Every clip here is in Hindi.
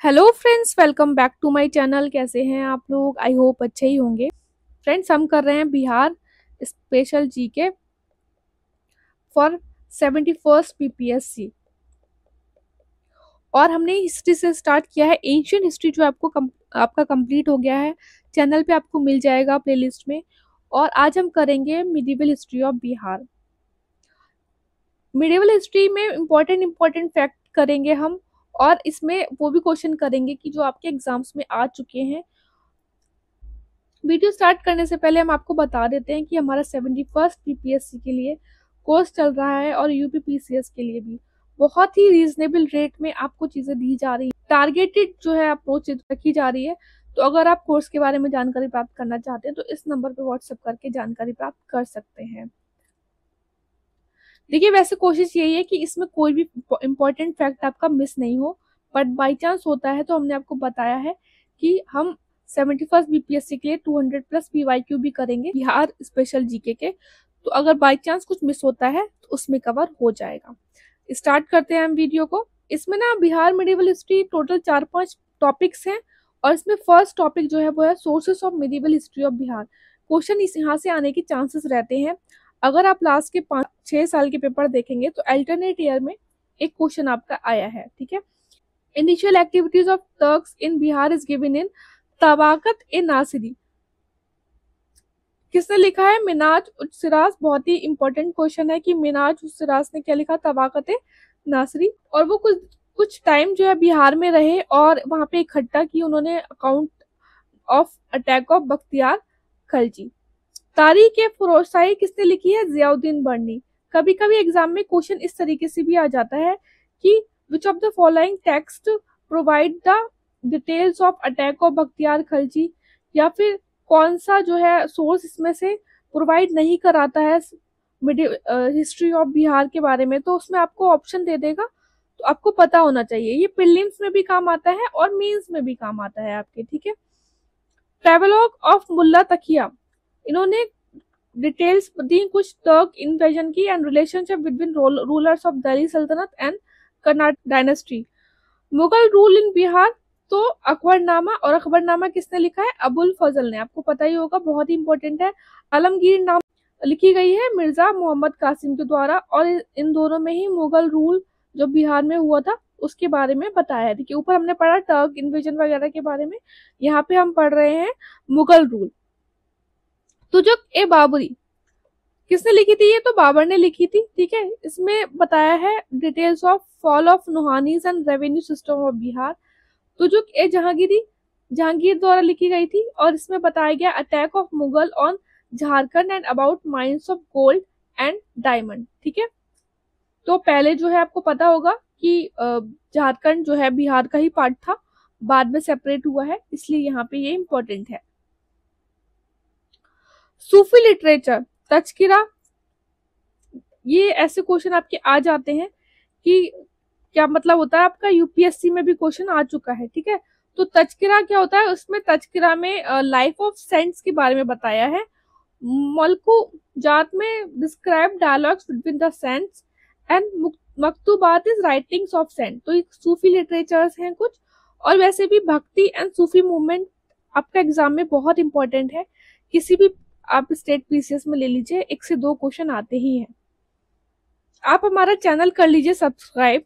Hello friends, welcome back to my channel. कैसे हैं आप लोग? आई होप अच्छे ही होंगे। फ्रेंड्स, हम कर रहे हैं Bihar special GK for 71st BPSC और हमने हिस्ट्री से स्टार्ट किया है। एंशियंट हिस्ट्री जो आपका कंप्लीट हो गया है, चैनल पे आपको मिल जाएगा प्लेलिस्ट में। और आज हम करेंगे medieval history of Bihar. Medieval history में इम्पोर्टेंट फैक्ट करेंगे हम, और इसमें वो भी क्वेश्चन करेंगे कि जो आपके एग्जाम्स में आ चुके हैं। वीडियो स्टार्ट करने से पहले हम आपको बता देते हैं कि हमारा 71st बीपीएससी के लिए कोर्स चल रहा है और यूपीपीसीएस के लिए भी बहुत ही रीजनेबल रेट में आपको चीजें दी जा रही है। टारगेटेड जो है अप्रोच रखी जा रही है। तो अगर आप कोर्स के बारे में जानकारी प्राप्त करना चाहते हैं तो इस नंबर पे व्हाट्सएप करके जानकारी प्राप्त कर सकते हैं। देखिए, वैसे कोशिश यही है कि इसमें कोई भी इम्पोर्टेंट फैक्ट आपका मिस नहीं हो, बट बाई चांस होता है तो हमने आपको बताया है कि हम 71st बीपीएससी के लिए 200 प्लस पीवाईक्यू भी करेंगे बिहार स्पेशल जीके के। तो अगर बाई चांस कुछ मिस होता है तो उसमें कवर हो जाएगा। स्टार्ट करते हैं हम वीडियो को। इसमें ना Bihar medieval history total 4-5 topics हैं, और इसमें फर्स्ट टॉपिक जो है वो है sources of medieval history of Bihar. Question इस यहाँ से आने के चांसेस रहते हैं। अगर आप लास्ट के 5-6 साल के पेपर देखेंगे तो अल्टरनेट ईयर में एक क्वेश्चन आपका आया है। ठीक है। Initial activities of Turks in Bihar is given in Tabaqat i Nasiri. किसने लिखा है? मिनाज उज सिराज। बहुत ही इंपॉर्टेंट क्वेश्चन है कि मिनाज उज सिराज ने क्या लिखा? तबाकत ए नासिरी। और वो कुछ टाइम जो है बिहार में रहे और वहां पे इकट्ठा की उन्होंने account of attack of Bakhtiyar Khalji. तारीख ए फरोशाही किसने लिखी है? जियाउद्दीन बर्नी। कभी कभी एग्जाम में क्वेश्चन इस तरीके से भी आ जाता है कि which of the following text provide the details of attack of Bakhtiyar Khalji, या फिर कौन सा जो है सोर्स इसमें से प्रोवाइड नहीं कराता है हिस्ट्री ऑफ बिहार के बारे में। तो उसमें आपको ऑप्शन दे देगा, तो आपको पता होना चाहिए। ये प्रीलिम्स में भी काम आता है और मेंस में भी काम आता है आपके। ठीक है। ट्रेवलॉग ऑफ मुल्ला तकिया, इन्होंने डिटेल्स दी कुछ टर्क इन्वेजन की and relationship between rulers of Delhi सल्तनत and Karnataka dynasty. Mughal rule in Bihar, तो अकबरनामा। और अकबरनामा किसने लिखा है? अबुल फजल ने। आपको पता ही होगा, बहुत ही इंपॉर्टेंट है। आलमगीर नाम लिखी गई है मिर्जा मोहम्मद कासिम के द्वारा, और इन दोनों में ही मुगल रूल जो बिहार में हुआ था उसके बारे में बताया है। देखिए, ऊपर हमने पढ़ा टर्क इन्वेजन वगैरह के बारे में, यहाँ पे हम पढ़ रहे हैं मुगल रूल। तुजुक ए बाबरी किसने लिखी थी? ये तो बाबर ने लिखी थी। ठीक है। इसमें बताया है details of fall of Nuhanis and revenue system of Bihar. Tuzuk e Jahangiri, Jahangir द्वारा लिखी गई थी, और इसमें बताया गया attack of Mughal on Jharkhand and about mines of gold and diamond. ठीक है। तो पहले जो है आपको पता होगा कि झारखंड जो है बिहार का ही पार्ट था, बाद में सेपरेट हुआ है, इसलिए यहाँ पे ये इंपॉर्टेंट है। सूफी लिटरेचर तज़किरा, ये ऐसे क्वेश्चन आपके आ जाते हैं कि क्या मतलब होता है आपका। यूपीएससी में भी क्वेश्चन आ चुका है। ठीक है। तो तज़किरा क्या होता है? उसमें तज़किरा में लाइफ ऑफ सेंट्स के बारे में बताया है। मलकू जात में describe dialogues between the saints and मकतूबात इज राइटिंग्स ऑफ सेंट। तो ये सूफी लिटरेचर्स हैं कुछ। और वैसे भी भक्ति एंड सूफी मूवमेंट आपका एग्जाम में बहुत इंपॉर्टेंट है। किसी भी आप स्टेट पीसीएस में ले लीजिए, 1 से 2 क्वेश्चन आते ही हैं। आप हमारा चैनल कर लीजिए सब्सक्राइब।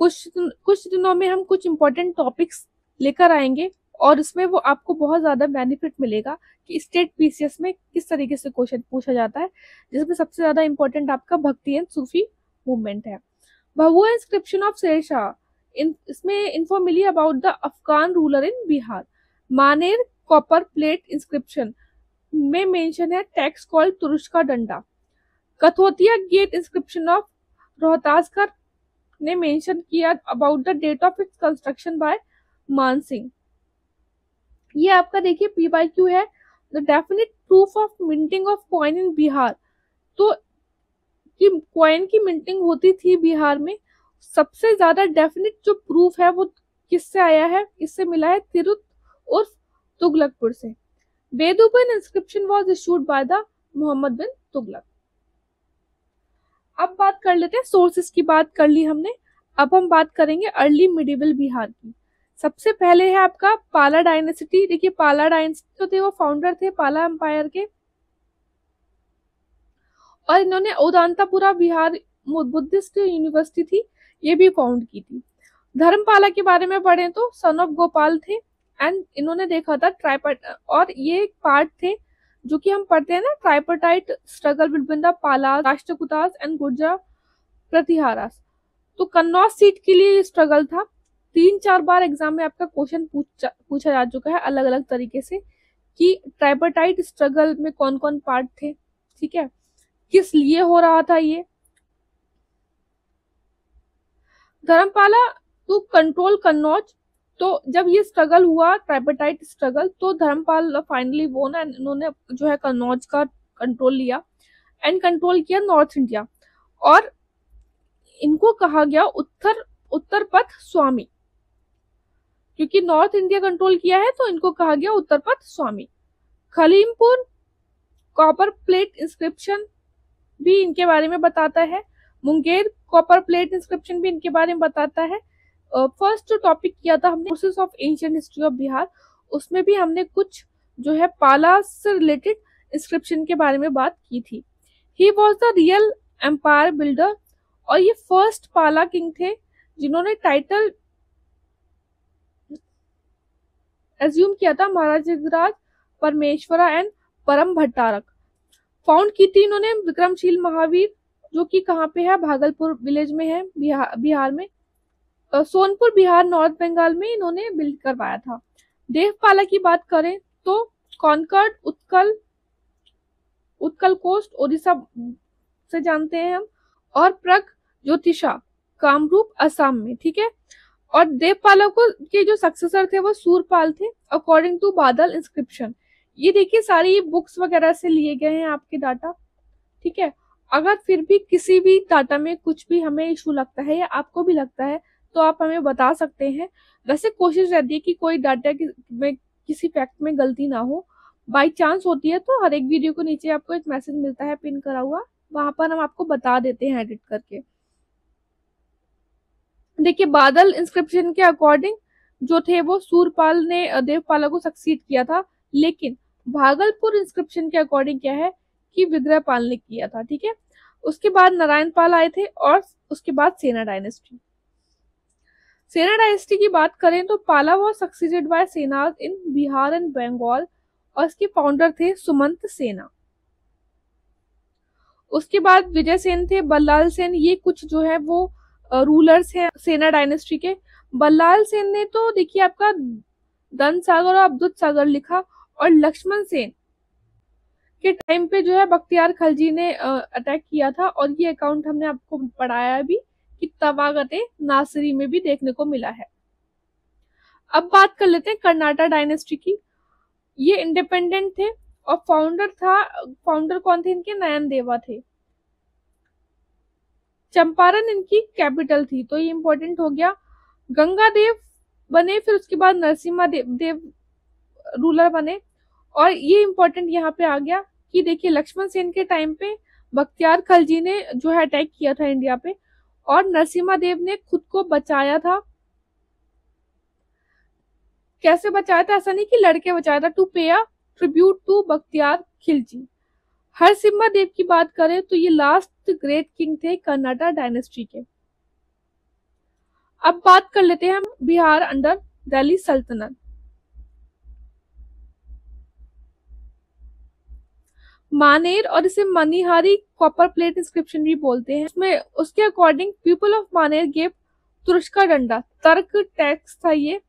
कुछ दिनों में हम कुछ इंपॉर्टेंट टॉपिक्स लेकर आएंगे, और इसमें वो आपको बहुत ज्यादा बेनिफिट मिलेगा कि स्टेट पीसीएस में किस तरीके से क्वेश्चन पूछा जाता है, जिसमें सबसे ज्यादा इंपॉर्टेंट आपका भक्ति एंड सूफी मूवमेंट है। भभुआ इंस्क्रिप्शन ऑफ शेरशाह, इसमें इन्फो मिली about the Afghan ruler in Bihar. Maner copper plate inscription में मेंशन है टेक्स्ट कॉल्ड तुरुष्का डंडा। Kathotia gate inscription of Rohtasgarh ने मेंशन किया about the date of its construction by Man Singh. ये आपका देखिए पीवाईक्यू है। The definite proof of minting of coin in Bihar, तो कि कॉइन की मिंटिंग होती थी बिहार में, सबसे ज्यादा डेफिनेट जो प्रूफ है वो किससे आया है? इससे मिला है तिरुत उर्फ तुगलकपुर से। बेदुबन inscription was issued by the Muhammad bin Tughlaq. अब बात कर लेते हैं सोर्सेस की। बात कर ली हमने, अब हम बात करेंगे अर्ली मिडिवल बिहार की। सबसे पहले है आपका पाला डायनेसिटी। देखिए पाला डायनेसिटी तो थे, वो फाउंडर थे पाला एम्पायर के, और इन्होंने उदांतापुरा बिहार बुद्धिस्ट यूनिवर्सिटी थी, ये भी फाउंड की थी। धर्मपाला के बारे में पढ़ें तो सन ऑफ गोपाल थे, एंड इन्होंने देखा था ट्राइपार्ट, और ये पार्ट थे जो कि हम पढ़ते हैं ना, ट्राइपार्टाइट स्ट्रगल बिटवीन द पाला, राष्ट्रकूटास एंड गुर्जर प्रतिहारास। तो कन्नौज सीट के लिए स्ट्रगल था। 3-4 बार एग्जाम में आपका क्वेश्चन पूछा जा चुका है अलग अलग तरीके से कि ट्राइपार्टाइट स्ट्रगल में कौन कौन पार्ट थे, ठीक है, किस लिए हो रहा था ये। धर्मपाला टू कंट्रोल कन्नौज, तो जब ये स्ट्रगल हुआ ट्राइपार्टाइट स्ट्रगल, तो धर्मपाल फाइनली वोन एंड इन्होंने जो है कन्नौज का कंट्रोल लिया एंड कंट्रोल किया नॉर्थ इंडिया, और इनको कहा गया उत्तर पथ स्वामी, क्योंकि नॉर्थ इंडिया कंट्रोल किया है तो इनको कहा गया उत्तर पथ स्वामी। खलीमपुर कॉपर प्लेट इंस्क्रिप्शन भी इनके बारे में बताता है। मुंगेर कॉपर प्लेट इंस्क्रिप्शन भी इनके बारे में बताता है। फर्स्ट जो टॉपिक किया था हमने sources of ancient history of Bihar, उसमें भी हमने कुछ जो है पाला से रिलेटेड इंस्क्रिप्शन के बारे में बात की थी। He was the real empire builder, और ये फर्स्ट पाला किंग थे जिन्होंने टाइटल एज्यूम किया था महाराज परमेश्वरा एंड परम भट्टारक। फाउंड की थी इन्होंने विक्रमशील महावीर, जो कि कहाँ पे है, भागलपुर विलेज में है, बिहार में। सोनपुर बिहार नॉर्थ बंगाल में इन्होंने बिल्ड करवाया था। देवपाला की बात करें तो कॉन्कर्ड उत्कल कोस्ट उड़ीसा से जानते हैं हम, और प्रग ज्योतिषा कामरूप असम में, ठीक है। और देवपाला को के जो सक्सेसर थे वो सूरपाल थे अकॉर्डिंग टू बादल इंस्क्रिप्शन। ये देखिए सारी बुक्स वगैरह से लिए गए हैं आपके डाटा, ठीक है। अगर फिर भी किसी भी डाटा में कुछ भी हमें इशू लगता है या आपको भी लगता है तो आप हमें बता सकते हैं। वैसे कोशिश रहती है कि कोई डाटा में किसी फैक्ट में गलती ना हो। बाई चांस होती है तो हर एक वीडियो को नीचे आपको एक मैसेज मिलता है पिन करा हुआ, वहां पर हम आपको बता देते हैं एडिट करके। देखिए बादल इंस्क्रिप्शन के अकॉर्डिंग जो थे वो सूरपाल ने देवपाला को सक्सीड किया था, लेकिन भागलपुर इंस्क्रिप्शन के अकॉर्डिंग क्या है कि विग्रहपाल ने किया था, ठीक है। उसके बाद नारायण पाल आए थे, और उसके बाद सेना डायनेस्टी। सेना डायनेस्टी की बात करें तो पाला वॉज सक्सीडेड बाय सेना इन बिहार एंड बंगाल, और इसके फाउंडर थे सुमंत सेना। उसके बाद विजय सेन थे, बल्लाल सेन, ये कुछ जो है वो रूलर्स हैं सेना डायनेस्टी के। बल्लाल सेन ने तो देखिए आपका दन सागर और अब्दुल सागर लिखा, और लक्ष्मण सेन के टाइम पे जो है बख्तियार खलजी ने अटैक किया था, और ये अकाउंट हमने आपको पढ़ाया भी कि तवागते नासिरी में भी देखने को मिला है। अब बात कर लेते हैं कर्नाटक डायनेस्टी की। ये इंडिपेंडेंट थे, और फाउंडर कौन थे इनके, नयन देवा थे। चंपारण इनकी कैपिटल थी, तो ये इंपॉर्टेंट हो गया। गंगा देव बने, फिर उसके बाद नरसिम्हा देव रूलर बने, और ये इंपॉर्टेंट यहाँ पे आ गया कि देखिए लक्ष्मण सेन के टाइम पे बख्तियार खलजी ने जो है अटैक किया था इंडिया पे, और नरसिम्हा देव ने खुद को बचाया था। कैसे बचाया था, ऐसा नहीं कि लड़के बचाया था, to pay a tribute to Bakhtiyar Khilji. Harisimha Dev की बात करें तो ये लास्ट ग्रेट किंग थे कर्नाटक डायनेस्टी के। अब बात कर लेते हैं हम बिहार अंडर दिल्ली सल्तनत। मानेर, और इसे मनिहारी कॉपर प्लेट इंस्क्रिप्शन भी बोलते हैं, उसमें उसके अकॉर्डिंग पीपल ऑफ मानेर गेव तुरस्क का डंडा, तर्क टैक्स था ये।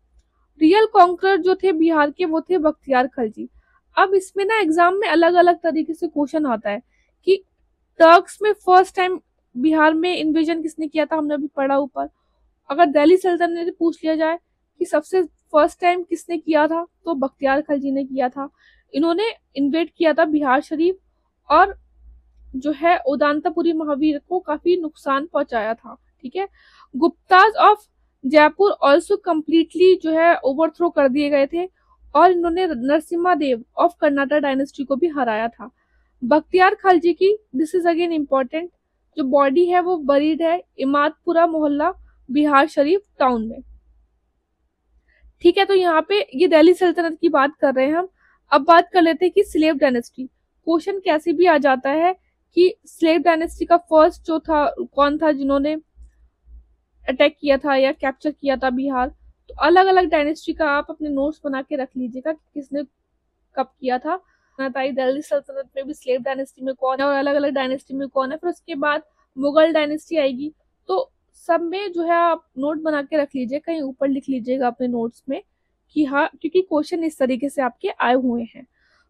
रियल कॉन्करर जो थे बिहार के वो थे बख्तियार खलजी। अब इसमें ना एग्जाम में अलग अलग तरीके से क्वेश्चन आता है कि टर्क्स में फर्स्ट टाइम बिहार में इन्वेजन किसने किया था, हमने अभी पढ़ा ऊपर। अगर दिल्ली सल्तनत से पूछ लिया जाए कि सबसे फर्स्ट टाइम किसने किया था, तो बख्तियार खलजी ने किया था। इन्होंने इन्वेड किया था बिहार शरीफ, और जो है उदांतापुरी महावीर को काफी नुकसान पहुंचाया था, ठीक है। Gupta's of Jaipur also completely जो है ओवरथ्रो कर दिए गए थे, और इन्होंने नरसिम्हा देव ऑफ कर्नाटक डायनेस्टी को भी हराया था। बख्तियार खलजी की, दिस इज अगेन इम्पोर्टेंट, जो बॉडी है वो बरीड है इमादपुरा मोहल्ला बिहार शरीफ टाउन में। ठीक है, तो यहाँ पे ये दिल्ली सल्तनत की बात कर रहे हैं हम। अब बात कर लेते हैं कि स्लेव डायनेस्टी। क्वेश्चन कैसे भी आ जाता है कि स्लेव डायनेस्टी का फर्स्ट जो था कौन था जिन्होंने अटैक किया था या कैप्चर किया था बिहार। तो अलग अलग डायनेस्टी का आप अपने नोट्स बना के रख लीजिएगा कि किसने कब किया था। दिल्ली सल्तनत में भी स्लेव डायनेस्टी में कौन है और अलग अलग डायनेस्टी में कौन है। फिर उसके बाद मुगल डायनेस्टी आएगी। तो सब में जो है आप नोट बना के रख लीजिए, कहीं ऊपर लिख लीजिएगा अपने नोट्स में कि हाँ, क्योंकि क्वेश्चन इस तरीके से आपके आए हुए हैं।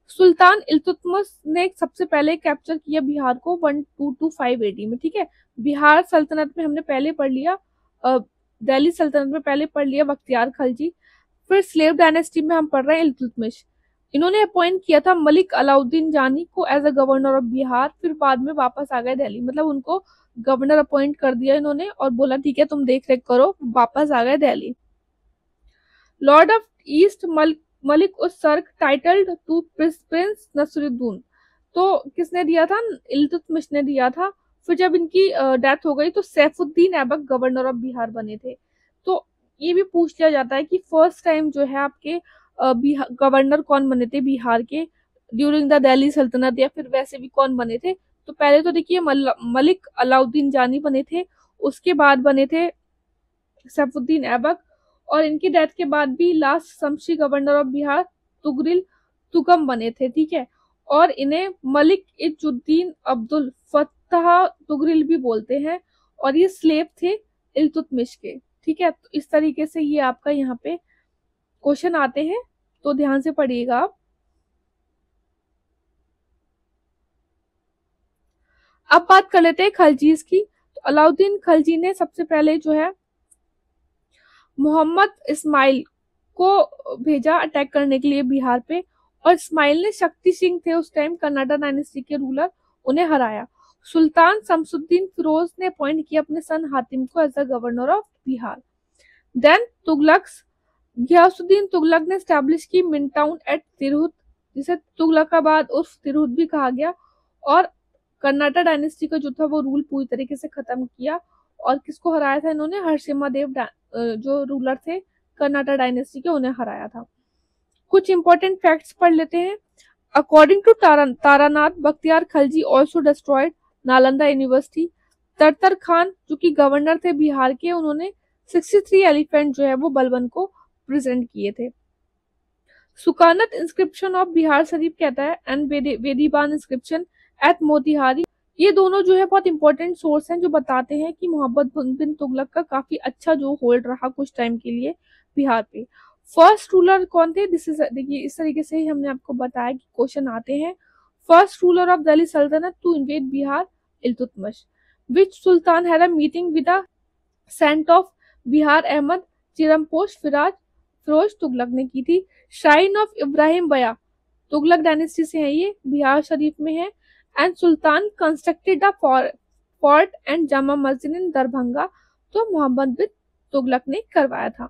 सुल्तान इल्तुतमिश ने सबसे पहले कैप्चर किया बिहार को 1225 एडी में। ठीक है, बिहार सल्तनत में हमने पहले पढ़ लिया, दिल्ली सल्तनत में पहले पढ़ लिया बख्तियार खलजी। फिर स्लेव डायनेस्टी में हम पढ़ रहे हैं इल्तुतमिश। इन्होंने अपॉइंट किया था मलिक अलाउद्दीन जानी को as a governor of Bihar. फिर बाद में वापस आ गए दिल्ली, मतलब उनको गवर्नर अपॉइंट कर दिया इन्होंने और बोला ठीक है तुम देख रेख करो, वापस आ गए Delhi. Lord of east Malik उस सर्क टाइटल्ड टू प्रिंस नसरुद्दीन। तो किसने दिया था? इल्तुतमिश ने दिया था। फिर जब इनकी डेथ हो गई तो सैफुद्दीन ऐबक गवर्नर ऑफ बिहार बने थे। तो ये भी पूछ लिया जाता है कि फर्स्ट टाइम जो है आपके गवर्नर कौन बने थे बिहार के ड्यूरिंग द दिल्ली सल्तनत, या फिर वैसे भी कौन बने थे। तो पहले तो देखिए मलिक अलाउद्दीन जानी बने थे, उसके बाद बने थे सैफुद्दीन ऐबक, और इनकी डेथ के बाद भी last Shamsi governor of Bihar Tughril Tughan बने थे। ठीक है, और इन्हें मलिक इजुद्दीन अब्दुल फत्ताह तुगरिल भी बोलते हैं, और ये स्लेव थे इल्तुतमिश के। ठीक है, तो इस तरीके से ये आपका यहाँ पे क्वेश्चन आते हैं, तो ध्यान से पढ़िएगा आप। अब बात कर लेते हैं खलजीज की। तो अलाउद्दीन खलजी ने सबसे पहले जो है मोहम्मद इस्माइल को भेजा अटैक करने के लिए बिहार पे, और इस्माइल ने शक्ति सिंह थे उस टाइम कर्नाटक डायनेस्टी के रूलर, उन्हें हराया। सुल्तान शमसुद्दीन फिरोज ने अपॉइंट किया अपने सन हातिम को as the governor of Bihar. Then Tughlaqs Ghiyasuddin Tughlaq ने स्टैब्लिश की मिन टाउन एट तिरहुत, जिसे तुगलकाबाद उर्फ तिरहुत भी कहा गया, और कर्नाटक डायनेस्टी का जो था वो रूल पूरी तरीके से खत्म किया। और किसको हराया था इन्होंने? हरसिम्हादेव जो रूलर थे कर्नाटक डायनेस्टी के, उन्हें हराया था। कुछ इंपॉर्टेंट फैक्ट्स पढ़ लेते हैं। According to Taranath Bakhtiyar Khalji also destroyed Nalanda university. Tartar Khan जो कि गवर्नर थे बिहार के, उन्होंने 63 एलिफेंट जो है वो बलबन को प्रेजेंट किए थे। सुकानत इंस्क्रिप्शन ऑफ बिहार शरीफ कहता है एंड वेदीबान इंस्क्रिप्शन एट मोतिहारी। ये दोनों जो है बहुत इंपॉर्टेंट सोर्स हैं जो बताते हैं कि मोहम्मद बिन तुगलक का काफी अच्छा जो होल्ड रहा कुछ टाइम के लिए बिहार पे। फर्स्ट रूलर कौन थे? देखिए इस तरीके से ही हमने आपको बताया कि क्वेश्चन आते हैं। फर्स्ट रूलर ऑफ दिल्ली सल्तनत to invade Bihar Iltutmish. Which sultan had a meeting with the saint of Bihar Ahmad Chiramposh Firoz Tughlaq ने की थी। शाइन ऑफ इब्राहिम बया तुगलक डायनेस्टी से है, ये बिहार शरीफ में है। And sultan constructed the fort and Jama Masjid इन दरभंगा, तो मोहम्मद बिन तुगलक ने करवाया था।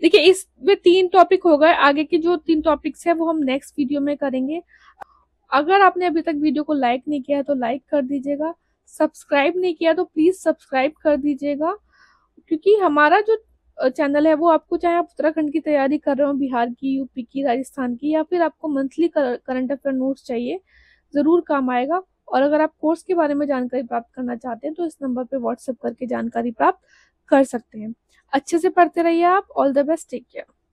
देखिए इसमें 3 टॉपिक हो गए, आगे के जो 3 टॉपिक्स है वो हम नेक्स्ट वीडियो में करेंगे। अगर आपने अभी तक वीडियो को लाइक नहीं किया है तो लाइक कर दीजिएगा, सब्सक्राइब नहीं किया तो प्लीज सब्सक्राइब कर दीजिएगा, क्योंकि हमारा जो चैनल है वो आपको, चाहे आप उत्तराखंड की तैयारी कर रहे हो, बिहार की, यूपी की, राजस्थान की, या फिर आपको मंथली करंट अफेयर नोट्स चाहिए, जरूर काम आएगा। और अगर आप कोर्स के बारे में जानकारी प्राप्त करना चाहते हैं तो इस नंबर पे व्हाट्सएप करके जानकारी प्राप्त कर सकते हैं। अच्छे से पढ़ते रहिए आप। All the best, take care.